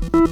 अगस्त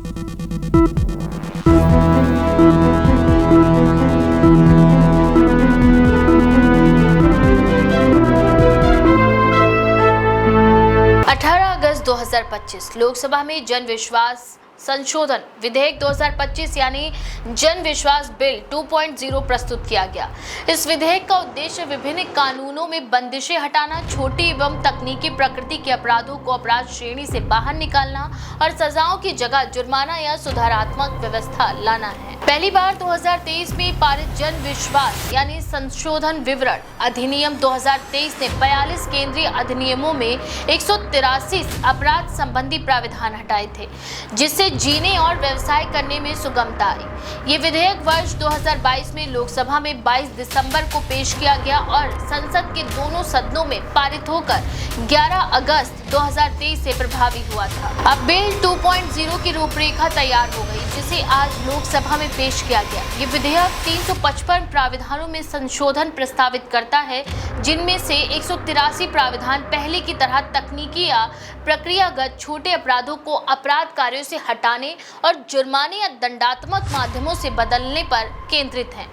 2025 लोकसभा में जन विश्वास संशोधन विधेयक 2025 यानी जन विश्वास बिल 2.0 प्रस्तुत किया गया। इस विधेयक का उद्देश्य विभिन्न कानूनों में बंदिशें हटाना, छोटी एवं तकनीकी प्रकृति के अपराधों को अपराध श्रेणी से बाहर निकालना और सजाओं की जगह जुर्माना या सुधारात्मक व्यवस्था लाना है। पहली बार 2023 में पारित जन विश्वास यानी संशोधन विवरण अधिनियम 2023 ने 42 केंद्रीय अधिनियमों में 183 अपराध संबंधी प्राविधान हटाए थे, जिससे जीने और व्यवसाय करने में सुगमता आई। ये विधेयक वर्ष 2022 में लोकसभा में 22 दिसंबर को पेश किया गया और संसद के दोनों सदनों में पारित होकर 11 अगस्त 2023 से प्रभावी हुआ था। अब बिल 2.0 की रूपरेखा तैयार हो गई, जिसे आज लोकसभा में पेश किया गया। ये विधेयक 355 प्राविधानों में संशोधन प्रस्तावित करता है, जिनमें से 183 प्राविधान पहले की तरह तकनीकी या प्रक्रियागत छोटे अपराधों को अपराध कार्यों से हटाने और जुर्माने या दंडात्मक माध्यमों से बदलने पर केंद्रित हैं।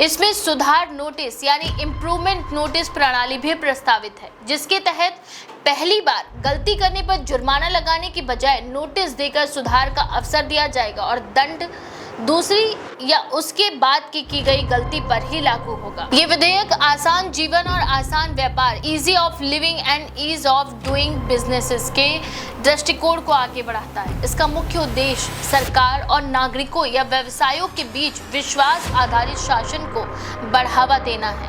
इसमें सुधार नोटिस यानी इम्प्रूवमेंट नोटिस प्रणाली भी प्रस्तावित है, जिसके तहत पहली बार गलती करने पर जुर्माना लगाने की बजाय नोटिस देकर सुधार का अवसर दिया जाएगा और दंड दूसरी या उसके बाद की गई गलती पर ही लागू होगा। ये विधेयक आसान जीवन और आसान व्यापार easy of living and ease of doing businesses के दृष्टिकोण को आगे बढ़ाता है। इसका मुख्य उद्देश्य सरकार और नागरिकों या व्यवसायों के बीच विश्वास आधारित शासन को बढ़ावा देना है,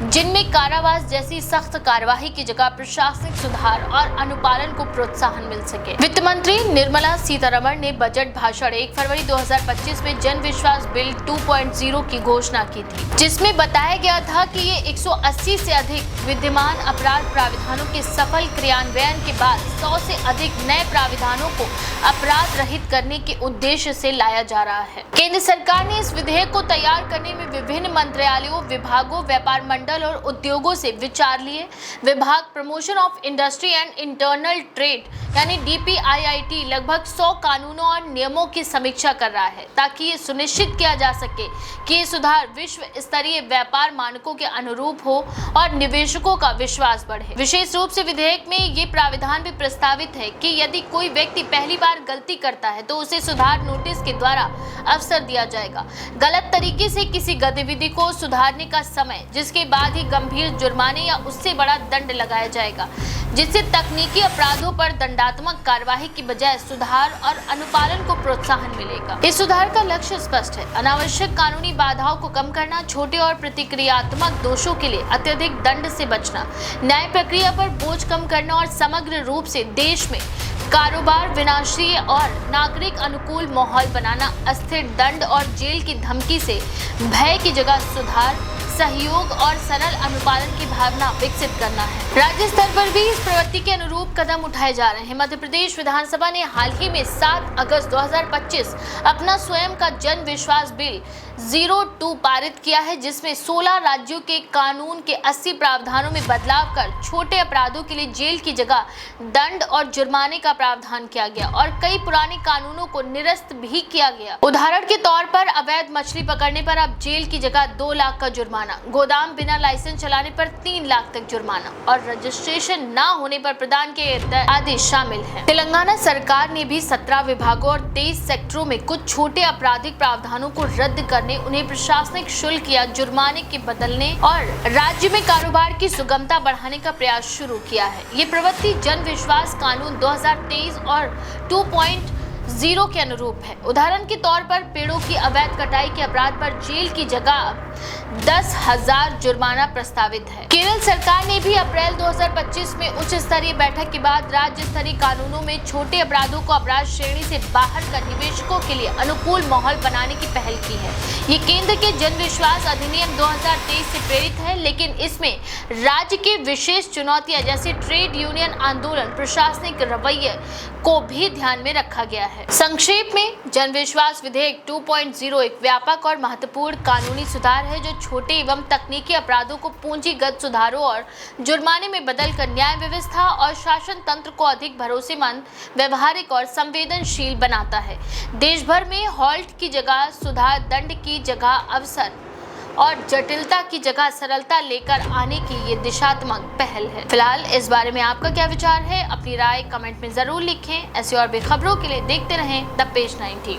जिनमें कारावास जैसी सख्त कार्यवाही की जगह प्रशासनिक सुधार और अनुपालन को प्रोत्साहन मिल सके। वित्त मंत्री निर्मला सीतारमण ने बजट भाषण 1 फरवरी 2025 में जन विश्वास बिल 2.0 की घोषणा की थी, जिसमें बताया गया था कि ये 180 से अधिक विद्यमान अपराध प्राविधानों के सफल क्रियान्वयन के बाद 100 से अधिक नए प्राविधानों को अपराध रहित करने के उद्देश्य से लाया जा रहा है। केंद्र सरकार ने इस विधेयक को तैयार करने में विभिन्न मंत्रालयों, विभागों, व्यापार मंडल और उद्योगों से विचार लिए। विभाग promotion of industry and internal trade यानी DPIIT लगभग 100 कानूनों और नियमों की समीक्षा कर रहा है, ताकि ये सुनिश्चित किया जा सके कि ये सुधार विश्व स्तरीय व्यापार मानकों के अनुरूप हो और निवेशकों का विश्वास बढ़े। विशेष रूप से विधेयक में ये प्राविधान भी प्रस्तावित है कि यदि कोई व्यक्ति पहली बार गलती करता है तो उसे सुधार नोटिस के द्वारा अवसर दिया जाएगा। गलत तरीके से किसी गतिविधि को सुधारने का समय, जिसके बाद ही गंभीर जुर्माने या उससे बड़ा दंड लगाया जाएगा, जिससे तकनीकी अपराधों पर दंडात्मक कार्यवाही की बजाय सुधार और अनुपालन को प्रोत्साहन मिलेगा। इस सुधार का लक्ष्य स्पष्ट है: अनावश्यक कानूनी बाधाओं को कम करना, छोटे और प्रतिक्रियात्मक दोषों के लिए अत्यधिक दंड से बचना, न्याय प्रक्रिया पर बोझ कम करना और समग्र रूप से देश में कारोबार विनाशीय और नागरिक अनुकूल माहौल बनाना। अस्थिर दंड और जेल की धमकी से भय की जगह सुधार, सहयोग और सरल अनुपालन की भावना विकसित करना है। राज्य स्तर पर भी इस प्रवृत्ति के अनुरूप कदम उठाए जा रहे हैं। मध्य प्रदेश विधानसभा ने हाल ही में 7 अगस्त 2025 अपना स्वयं का जन विश्वास बिल 02 पारित किया है, जिसमें 16 राज्यों के कानून के 80 प्रावधानों में बदलाव कर छोटे अपराधों के लिए जेल की जगह दंड और जुर्माने का प्रावधान किया गया और कई पुराने कानूनों को निरस्त भी किया गया। उदाहरण के तौर पर अवैध मछली पकड़ने पर अब जेल की जगह 2 लाख का जुर्माना, गोदाम बिना लाइसेंस चलाने पर 3 लाख तक जुर्माना और रजिस्ट्रेशन न होने पर प्रदान किए आदि शामिल हैं। तेलंगाना सरकार ने भी 17 विभागों और 23 सेक्टरों में कुछ छोटे आपराधिक प्रावधानों को रद्द करने, उन्हें प्रशासनिक शुल्क या जुर्माने के बदलने और राज्य में कारोबार की सुगमता बढ़ाने का प्रयास शुरू किया है। ये प्रवृत्ति जन विश्वास कानून 2023 और 2.0 के अनुरूप है। उदाहरण के तौर पर पेड़ों की अवैध कटाई के अपराध पर जेल की जगह 10,000 जुर्माना प्रस्तावित है। केरल सरकार ने भी अप्रैल 2025 में उच्च स्तरीय बैठक के बाद राज्य स्तरीय कानूनों में छोटे अपराधों को अपराध श्रेणी से बाहर कर निवेशकों के लिए अनुकूल माहौल बनाने की पहल की है। ये केंद्र के जन विश्वास अधिनियम 2023 से प्रेरित है, लेकिन इसमें राज्य के विशेष चुनौतियां जैसे ट्रेड यूनियन आंदोलन, प्रशासनिक रवैये को भी ध्यान में रखा गया है। है। संक्षेप में, जन विश्वास विधेयक 2.0 एक व्यापक और महत्वपूर्ण कानूनी सुधार है जो छोटे एवं तकनीकी अपराधों को पूंजीगत सुधारों और जुर्माने में बदलकर न्याय व्यवस्था और शासन तंत्र को अधिक भरोसेमंद, व्यवहारिक और संवेदनशील बनाता है। देश भर में हॉल्ट की जगह सुधार, दंड की जगह अवसर और जटिलता की जगह सरलता लेकर आने की ये दिशात्मक पहल है। फिलहाल इस बारे में आपका क्या विचार है? अपनी राय कमेंट में जरूर लिखें। ऐसी और भी खबरों के लिए देखते रहें द पेज 19।